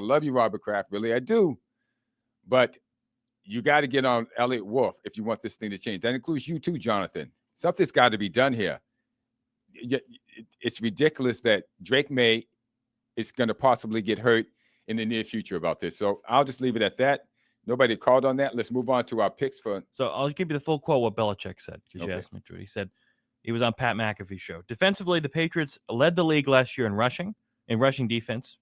I love you, Robert Kraft. Really, I do. But you got to get on Eliot Wolf if you want this thing to change. That includes you too, Jonathan. Something's got to be done here. It's ridiculous that Drake May is going to possibly get hurt in the near future about this. So I'll just leave it at that. Nobody called on that. Let's move on to our picks for. So I'll give you the full quote what Belichick said because you asked me to. He said he was on Pat McAfee's show. Defensively, the Patriots led the league last year in rushing defense.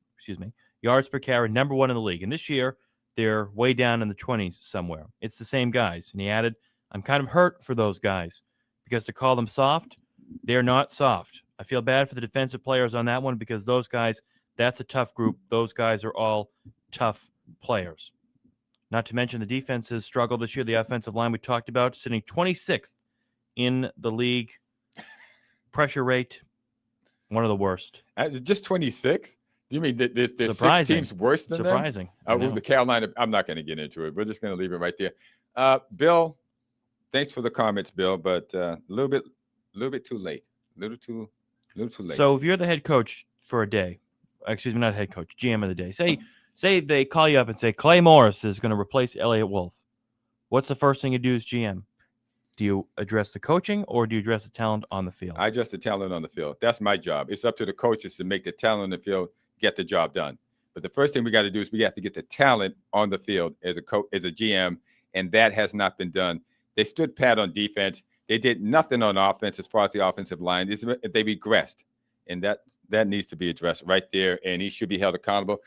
Yards per carry, number 1 in the league. And this year, they're way down in the 20s somewhere. It's the same guys. And he added, I'm kind of hurt for those guys because to call them soft, they're not soft. I feel bad for the defensive players on that one because those guys, that's a tough group. Those guys are all tough players. Not to mention the defense has struggled this year. The offensive line we talked about, sitting 26th in the league. Pressure rate, one of the worst. Just 26? Do you mean there's 6 teams worse than Surprising. them? The Carolina, I'm not going to get into it. We're just going to leave it right there. Bill, thanks for the comments, Bill, but a little bit too late. A little too late. So if you're the head coach for a day, not head coach, GM of the day, say they call you up and say Clay Morris is going to replace Eliot Wolf. What's the first thing you do as GM? Do you address the coaching or do you address the talent on the field? I address the talent on the field. That's my job. It's up to the coaches to make the talent on the field get the job done. But the first thing we got to do is we have to get the talent on the field as a GM, and that has not been done. They stood pat on defense. They did nothing on offense as far as the offensive line. They regressed, and that needs to be addressed right there, and he should be held accountable.